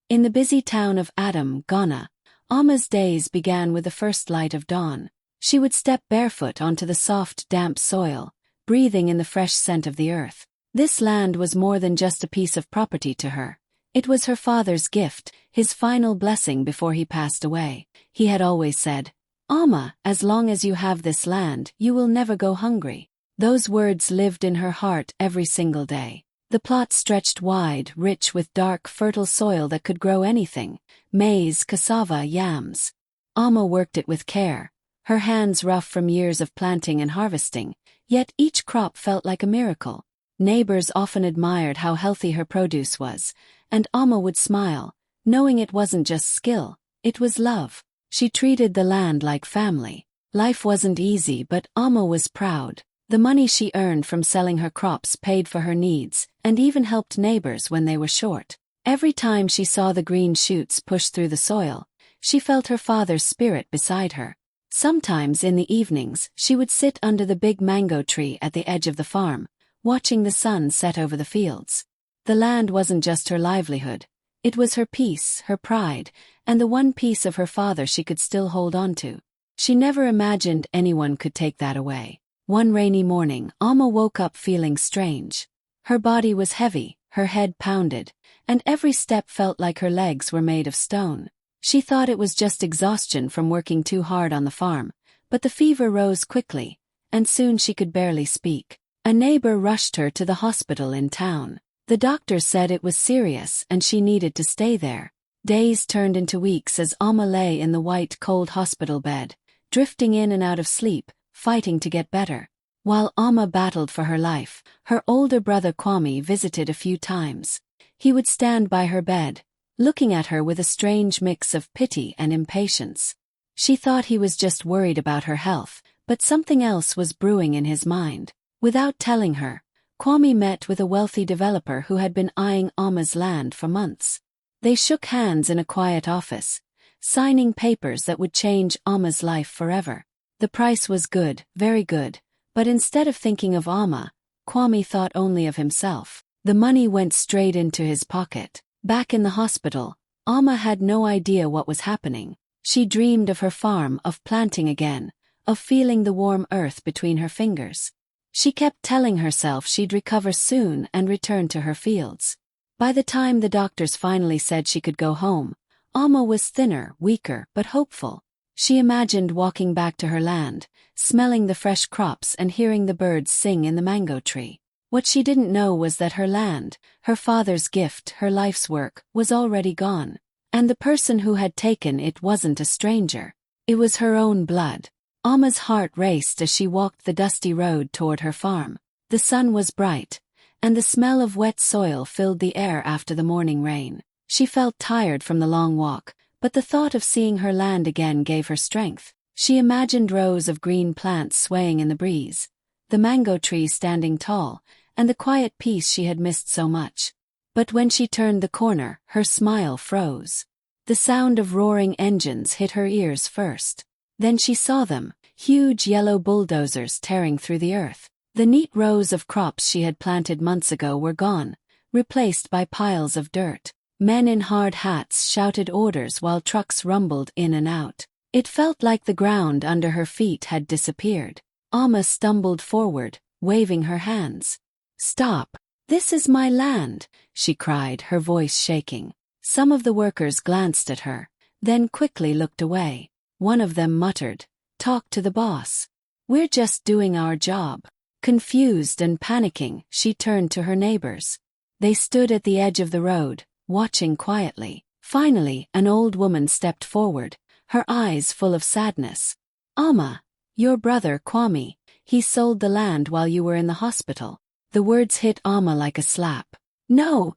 In the busy town of Adam, Ghana, Alma's days began with the first light of dawn. She would step barefoot onto the soft, damp soil, breathing in the fresh scent of the earth. This land was more than just a piece of property to her. It was her father's gift, his final blessing before he passed away. He had always said, "Alma, as long as you have this land, you will never go hungry." Those words lived in her heart every single day. The plot stretched wide, rich with dark, fertile soil that could grow anything: maize, cassava, yams. Alma worked it with care, her hands rough from years of planting and harvesting, yet each crop felt like a miracle. Neighbors often admired how healthy her produce was, and Alma would smile, knowing it wasn't just skill, it was love. She treated the land like family. Life wasn't easy, but Alma was proud. The money she earned from selling her crops paid for her needs, and even helped neighbors when they were short. Every time she saw the green shoots push through the soil, she felt her father's spirit beside her. Sometimes in the evenings, she would sit under the big mango tree at the edge of the farm, watching the sun set over the fields. The land wasn't just her livelihood. It was her peace, her pride, and the one piece of her father she could still hold on to. She never imagined anyone could take that away. One rainy morning, Alma woke up feeling strange. Her body was heavy, her head pounded, and every step felt like her legs were made of stone. She thought it was just exhaustion from working too hard on the farm, but the fever rose quickly, and soon she could barely speak. A neighbor rushed her to the hospital in town. The doctor said it was serious and she needed to stay there. Days turned into weeks as Alma lay in the white, cold hospital bed, drifting in and out of sleep, fighting to get better. While Alma battled for her life, her older brother Kwame visited a few times. He would stand by her bed, looking at her with a strange mix of pity and impatience. She thought he was just worried about her health, but something else was brewing in his mind. Without telling her, Kwame met with a wealthy developer who had been eyeing Alma's land for months. They shook hands in a quiet office, signing papers that would change Alma's life forever. The price was good, very good, but instead of thinking of Alma, Kwame thought only of himself. The money went straight into his pocket. Back in the hospital, Alma had no idea what was happening. She dreamed of her farm, of planting again, of feeling the warm earth between her fingers. She kept telling herself she'd recover soon and return to her fields. By the time the doctors finally said she could go home, Alma was thinner, weaker, but hopeful. She imagined walking back to her land, smelling the fresh crops and hearing the birds sing in the mango tree. What she didn't know was that her land, her father's gift, her life's work, was already gone. And the person who had taken it wasn't a stranger. It was her own blood. Alma's heart raced as she walked the dusty road toward her farm. The sun was bright, and the smell of wet soil filled the air after the morning rain. She felt tired from the long walk, but the thought of seeing her land again gave her strength. She imagined rows of green plants swaying in the breeze, the mango tree standing tall, and the quiet peace she had missed so much. But when she turned the corner, her smile froze. The sound of roaring engines hit her ears first. Then she saw them, huge yellow bulldozers tearing through the earth. The neat rows of crops she had planted months ago were gone, replaced by piles of dirt. Men in hard hats shouted orders while trucks rumbled in and out. It felt like the ground under her feet had disappeared. Alma stumbled forward, waving her hands. "Stop! This is my land," she cried, her voice shaking. Some of the workers glanced at her, then quickly looked away. One of them muttered, "Talk to the boss. We're just doing our job." Confused and panicking, she turned to her neighbors. They stood at the edge of the road, watching quietly. Finally, an old woman stepped forward, her eyes full of sadness. "Alma, your brother Kwame, he sold the land while you were in the hospital." The words hit Alma like a slap. No,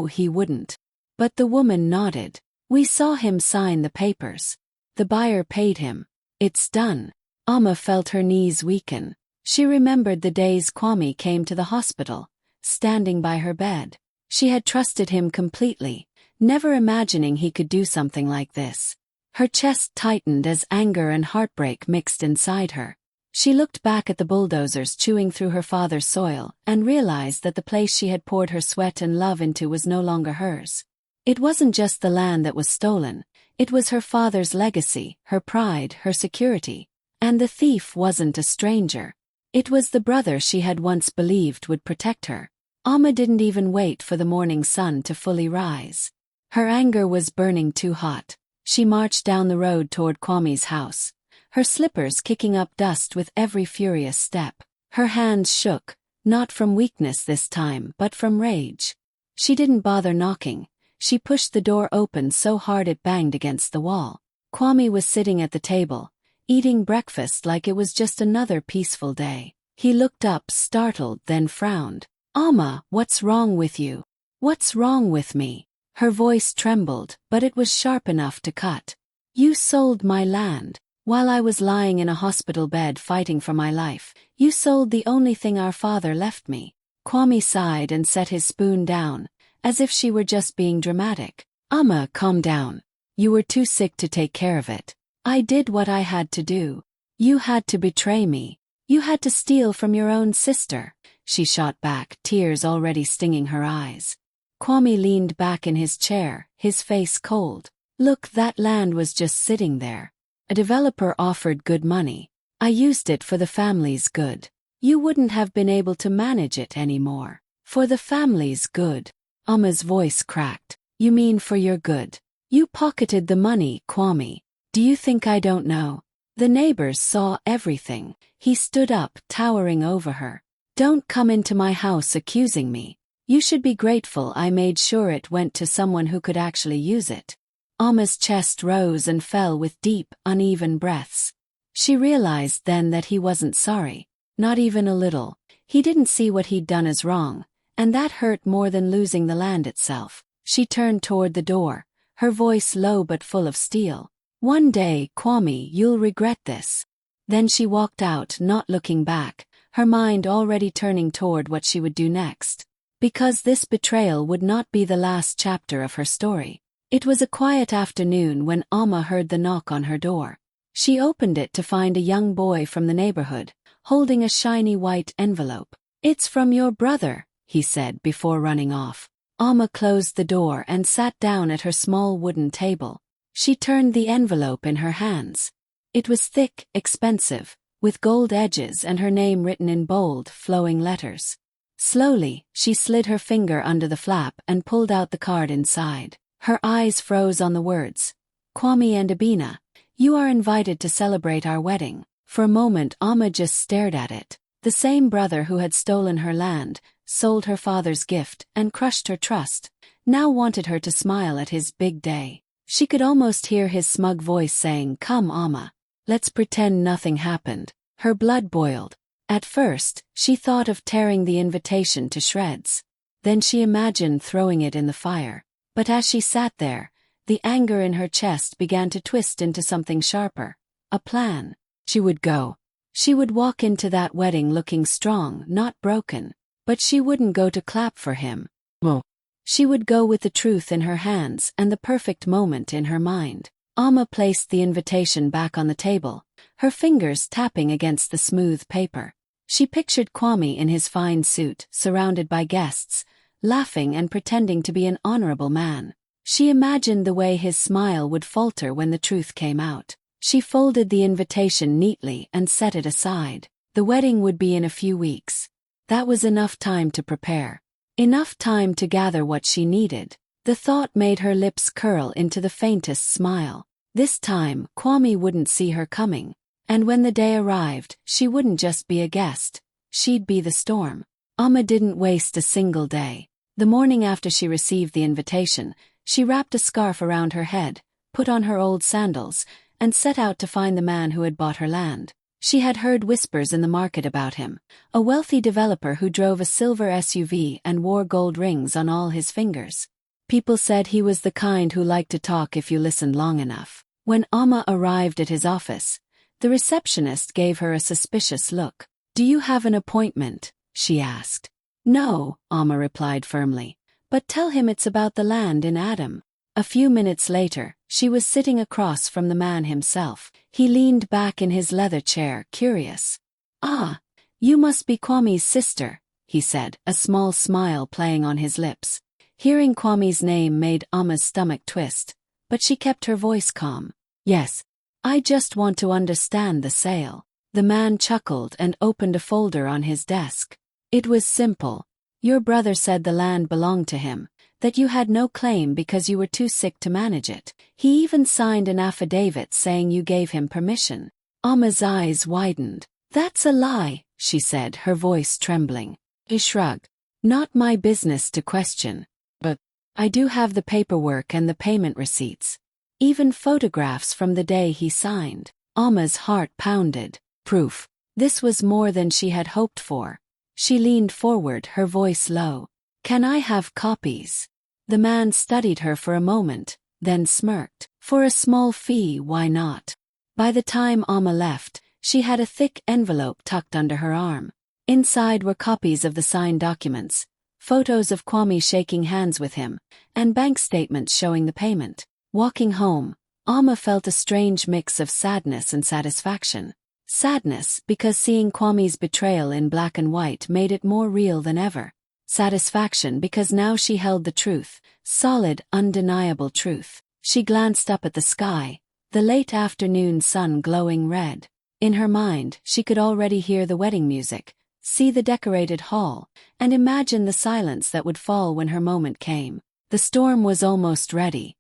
he wouldn't." But the woman nodded. "We saw him sign the papers. The buyer paid him. It's done." Alma felt her knees weaken. She remembered the days Kwame came to the hospital, standing by her bed. She had trusted him completely, never imagining he could do something like this. Her chest tightened as anger and heartbreak mixed inside her. She looked back at the bulldozers chewing through her father's soil and realized that the place she had poured her sweat and love into was no longer hers. It wasn't just the land that was stolen, it was her father's legacy, her pride, her security. And the thief wasn't a stranger. It was the brother she had once believed would protect her. Amma didn't even wait for the morning sun to fully rise. Her anger was burning too hot. She marched down the road toward Kwame's house, her slippers kicking up dust with every furious step. Her hands shook, not from weakness this time but from rage. She didn't bother knocking. She pushed the door open so hard it banged against the wall. Kwame was sitting at the table, eating breakfast like it was just another peaceful day. He looked up, startled, then frowned. "Amma, what's wrong with you? What's wrong with me?" Her voice trembled, but it was sharp enough to cut. "You sold my land. While I was lying in a hospital bed fighting for my life, you sold the only thing our father left me." Kwame sighed and set his spoon down, as if she were just being dramatic. "Amma, calm down. You were too sick to take care of it. I did what I had to do. You had to betray me. You had to steal from your own sister." She shot back, tears already stinging her eyes. Kwame leaned back in his chair, his face cold. "Look, that land was just sitting there. A developer offered good money. I used it for the family's good. You wouldn't have been able to manage it anymore. For the family's good." Amma's voice cracked. "You mean for your good? You pocketed the money, Kwame. Do you think I don't know? The neighbors saw everything." He stood up, towering over her. "Don't come into my house accusing me. You should be grateful I made sure it went to someone who could actually use it." Amma's chest rose and fell with deep, uneven breaths. She realized then that he wasn't sorry. Not even a little. He didn't see what he'd done as wrong, and that hurt more than losing the land itself. She turned toward the door, her voice low but full of steel. "One day, Kwame, you'll regret this." Then she walked out, not looking back, her mind already turning toward what she would do next. Because this betrayal would not be the last chapter of her story. It was a quiet afternoon when Amma heard the knock on her door. She opened it to find a young boy from the neighborhood, holding a shiny white envelope. "It's from your brother," he said before running off. Amma closed the door and sat down at her small wooden table. She turned the envelope in her hands. It was thick, expensive, with gold edges and her name written in bold, flowing letters. Slowly, she slid her finger under the flap and pulled out the card inside. Her eyes froze on the words. "Kwame and Abina, you are invited to celebrate our wedding." For a moment Amma just stared at it. The same brother who had stolen her land, sold her father's gift, and crushed her trust, now wanted her to smile at his big day. She could almost hear his smug voice saying, "Come, Amma. Let's pretend nothing happened." Her blood boiled. At first, she thought of tearing the invitation to shreds. Then she imagined throwing it in the fire. But as she sat there, the anger in her chest began to twist into something sharper. A plan. She would go. She would walk into that wedding looking strong, not broken. But she wouldn't go to clap for him. No. She would go with the truth in her hands and the perfect moment in her mind. Amma placed the invitation back on the table, her fingers tapping against the smooth paper. She pictured Kwame in his fine suit, surrounded by guests, laughing and pretending to be an honorable man. She imagined the way his smile would falter when the truth came out. She folded the invitation neatly and set it aside. The wedding would be in a few weeks. That was enough time to prepare. Enough time to gather what she needed. The thought made her lips curl into the faintest smile. This time, Kwame wouldn't see her coming. And when the day arrived, she wouldn't just be a guest. She'd be the storm. Amma didn't waste a single day. The morning after she received the invitation, she wrapped a scarf around her head, put on her old sandals, and set out to find the man who had bought her land. She had heard whispers in the market about him, a wealthy developer who drove a silver SUV and wore gold rings on all his fingers. People said he was the kind who liked to talk if you listened long enough. When Amma arrived at his office, the receptionist gave her a suspicious look. "Do you have an appointment?" she asked. "No," Amma replied firmly. "But tell him it's about the land in Adam." A few minutes later, she was sitting across from the man himself. He leaned back in his leather chair, curious. "Ah, you must be Kwame's sister," he said, a small smile playing on his lips. Hearing Kwame's name made Ama's stomach twist, but she kept her voice calm. Yes, I just want to understand the sale. The man chuckled and opened a folder on his desk. It was simple. Your brother said the land belonged to him, that you had no claim because you were too sick to manage it. He even signed an affidavit saying you gave him permission. Ama's eyes widened. That's a lie, she said, her voice trembling. He shrugged. Not my business to question. But I do have the paperwork and the payment receipts. Even photographs from the day he signed. Ama's heart pounded. Proof. This was more than she had hoped for. She leaned forward, her voice low. Can I have copies? The man studied her for a moment, then smirked. For a small fee, why not? By the time Ama left, she had a thick envelope tucked under her arm. Inside were copies of the signed documents, photos of Kwame shaking hands with him, and bank statements showing the payment. Walking home, Ama felt a strange mix of sadness and satisfaction. Sadness because seeing Kwame's betrayal in black and white made it more real than ever. Satisfaction because now she held the truth, solid, undeniable truth. She glanced up at the sky, the late afternoon sun glowing red. In her mind, she could already hear the wedding music, see the decorated hall, and imagine the silence that would fall when her moment came. The storm was almost ready.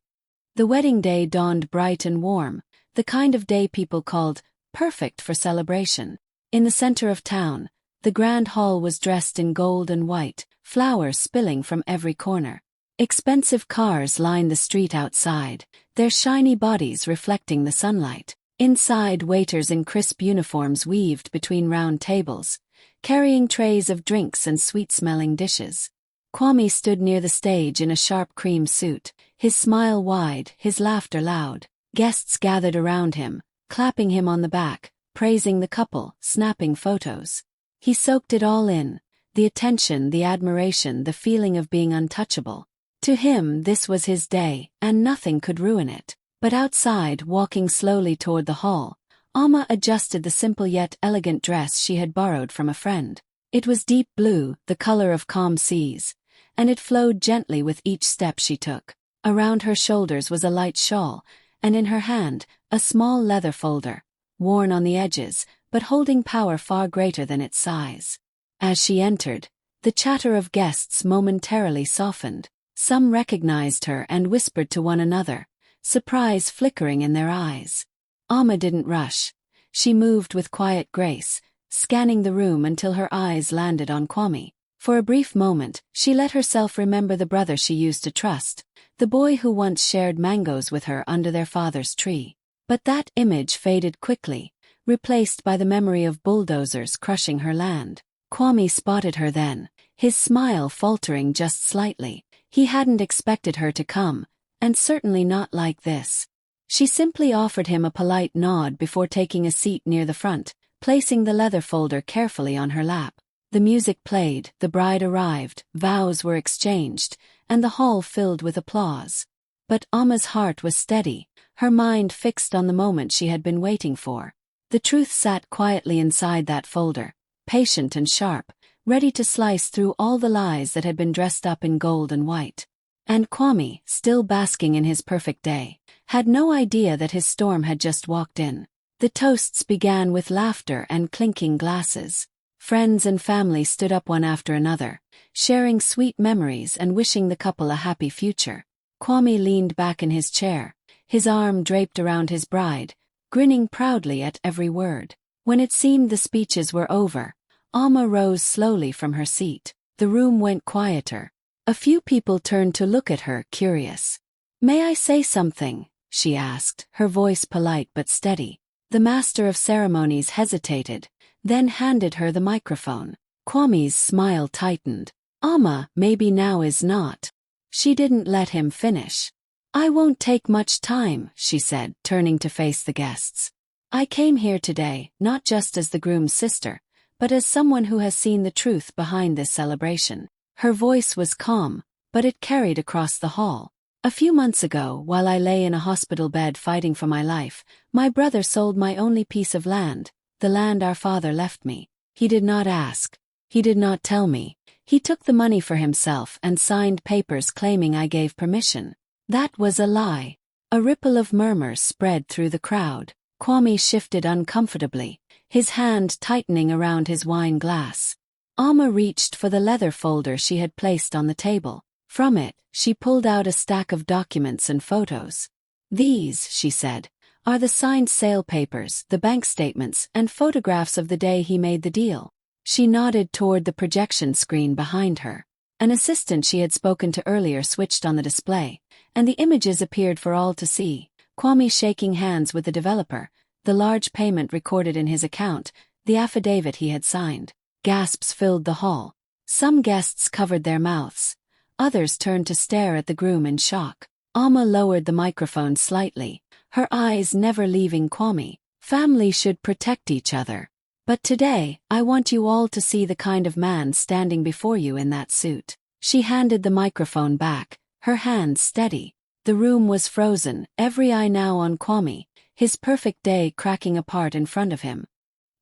The wedding day dawned bright and warm, the kind of day people called perfect for celebration. In the center of town, the grand hall was dressed in gold and white, flowers spilling from every corner. Expensive cars lined the street outside, their shiny bodies reflecting the sunlight. Inside, waiters in crisp uniforms weaved between round tables, carrying trays of drinks and sweet-smelling dishes. Kwame stood near the stage in a sharp cream suit, his smile wide, his laughter loud. Guests gathered around him, clapping him on the back, praising the couple, snapping photos. He soaked it all in, the attention, the admiration, the feeling of being untouchable. To him, this was his day, and nothing could ruin it. But outside, walking slowly toward the hall, Ama adjusted the simple yet elegant dress she had borrowed from a friend. It was deep blue, the color of calm seas, and it flowed gently with each step she took. Around her shoulders was a light shawl, and in her hand, a small leather folder, worn on the edges, but holding power far greater than its size. As she entered, the chatter of guests momentarily softened. Some recognized her and whispered to one another, surprise flickering in their eyes. Ama didn't rush. She moved with quiet grace, scanning the room until her eyes landed on Kwame. For a brief moment, she let herself remember the brother she used to trust, the boy who once shared mangoes with her under their father's tree. But that image faded quickly, replaced by the memory of bulldozers crushing her land. Kwame spotted her then, his smile faltering just slightly. He hadn't expected her to come, and certainly not like this. She simply offered him a polite nod before taking a seat near the front, placing the leather folder carefully on her lap. The music played, the bride arrived, vows were exchanged, and the hall filled with applause. But Ama's heart was steady, her mind fixed on the moment she had been waiting for. The truth sat quietly inside that folder, patient and sharp, ready to slice through all the lies that had been dressed up in gold and white. And Kwame, still basking in his perfect day, had no idea that his storm had just walked in. The toasts began with laughter and clinking glasses. Friends and family stood up one after another, sharing sweet memories and wishing the couple a happy future. Kwame leaned back in his chair, his arm draped around his bride, grinning proudly at every word. When it seemed the speeches were over, Ama rose slowly from her seat. The room went quieter. A few people turned to look at her, curious. "May I say something?" she asked, her voice polite but steady. The master of ceremonies hesitated, then handed her the microphone. Kwame's smile tightened. "Ama, maybe now is not." She didn't let him finish. "I won't take much time," she said, turning to face the guests. "I came here today, not just as the groom's sister, but as someone who has seen the truth behind this celebration." Her voice was calm, but it carried across the hall. "A few months ago, while I lay in a hospital bed fighting for my life, my brother sold my only piece of land, the land our father left me. He did not ask. He did not tell me. He took the money for himself and signed papers claiming I gave permission. That was a lie. A ripple of murmurs spread through the crowd. Kwame shifted uncomfortably, his hand tightening around his wine glass. Amma reached for the leather folder she had placed on the table. From it, she pulled out a stack of documents and photos. "These," she said, "are the signed sale papers, the bank statements, and photographs of the day he made the deal." She nodded toward the projection screen behind her. An assistant she had spoken to earlier switched on the display, and the images appeared for all to see. Kwame shaking hands with the developer, the large payment recorded in his account, the affidavit he had signed. Gasps filled the hall. Some guests covered their mouths. Others turned to stare at the groom in shock. Amma lowered the microphone slightly, her eyes never leaving Kwame. "Family should protect each other. But today, I want you all to see the kind of man standing before you in that suit." She handed the microphone back, her hands steady. The room was frozen, every eye now on Kwame, his perfect day cracking apart in front of him.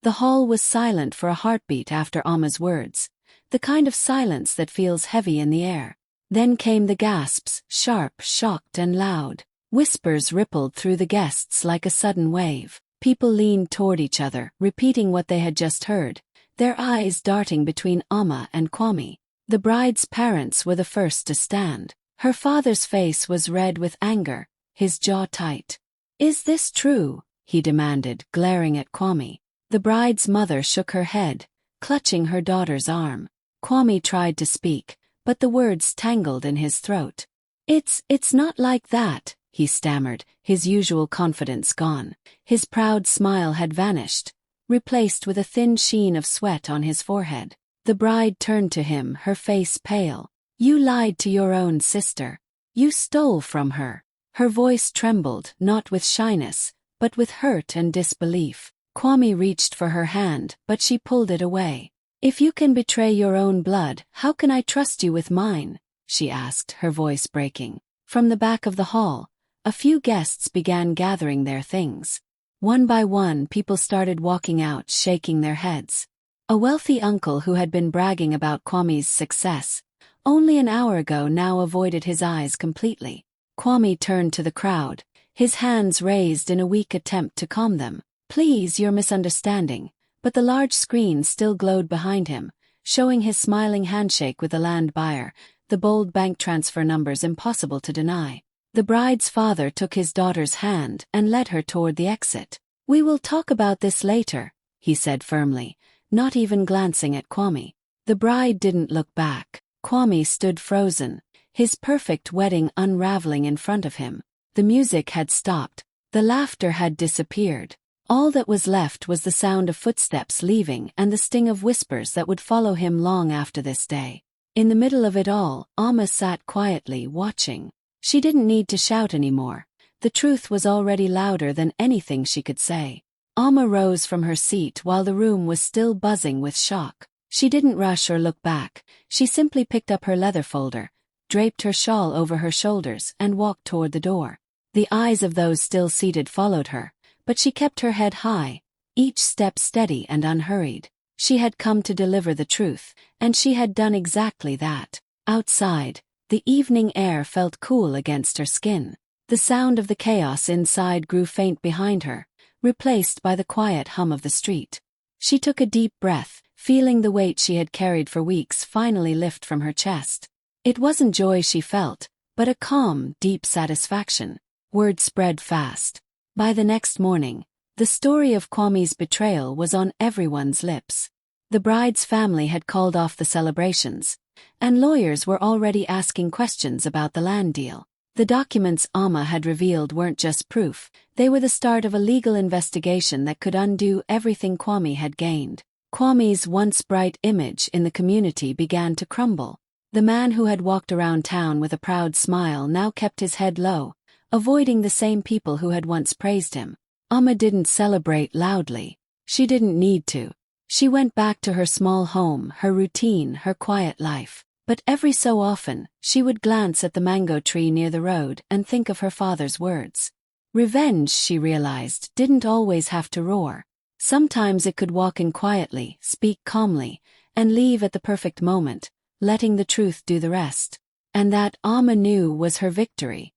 The hall was silent for a heartbeat after Amma's words, the kind of silence that feels heavy in the air. Then came the gasps, sharp, shocked and loud. Whispers rippled through the guests like a sudden wave. People leaned toward each other, repeating what they had just heard, their eyes darting between Amma and Kwame. The bride's parents were the first to stand. Her father's face was red with anger, his jaw tight. "Is this true?" he demanded, glaring at Kwame. The bride's mother shook her head, clutching her daughter's arm. Kwame tried to speak, but the words tangled in his throat. It's not like that," he stammered, his usual confidence gone. His proud smile had vanished, replaced with a thin sheen of sweat on his forehead. The bride turned to him, her face pale. "You lied to your own sister. You stole from her." Her voice trembled, not with shyness, but with hurt and disbelief. Kwame reached for her hand, but she pulled it away. "If you can betray your own blood, how can I trust you with mine?" she asked, her voice breaking. From the back of the hall, a few guests began gathering their things. One by one, people started walking out, shaking their heads. A wealthy uncle who had been bragging about Kwame's success only an hour ago now avoided his eyes completely. Kwame turned to the crowd, his hands raised in a weak attempt to calm them. "Please, you're misunderstanding," but the large screen still glowed behind him, showing his smiling handshake with the land buyer, the bold bank transfer numbers impossible to deny. The bride's father took his daughter's hand and led her toward the exit. "We will talk about this later," he said firmly, not even glancing at Kwame. The bride didn't look back. Kwame stood frozen, his perfect wedding unraveling in front of him. The music had stopped, the laughter had disappeared. All that was left was the sound of footsteps leaving and the sting of whispers that would follow him long after this day. In the middle of it all, Amma sat quietly, watching. She didn't need to shout anymore. The truth was already louder than anything she could say. Amma rose from her seat while the room was still buzzing with shock. She didn't rush or look back. She simply picked up her leather folder, draped her shawl over her shoulders, and walked toward the door. The eyes of those still seated followed her, but she kept her head high, each step steady and unhurried. She had come to deliver the truth, and she had done exactly that. Outside, the evening air felt cool against her skin. The sound of the chaos inside grew faint behind her, replaced by the quiet hum of the street. She took a deep breath, feeling the weight she had carried for weeks finally lift from her chest. It wasn't joy she felt, but a calm, deep satisfaction. Word spread fast. By the next morning, the story of Kwame's betrayal was on everyone's lips. The bride's family had called off the celebrations, and lawyers were already asking questions about the land deal. The documents Amma had revealed weren't just proof, they were the start of a legal investigation that could undo everything Kwame had gained. Kwame's once bright image in the community began to crumble. The man who had walked around town with a proud smile now kept his head low, avoiding the same people who had once praised him. Amma didn't celebrate loudly. She didn't need to. She went back to her small home, her routine, her quiet life. But every so often, she would glance at the mango tree near the road and think of her father's words. Revenge, she realized, didn't always have to roar. Sometimes it could walk in quietly, speak calmly, and leave at the perfect moment, letting the truth do the rest. And that Amma knew was her victory.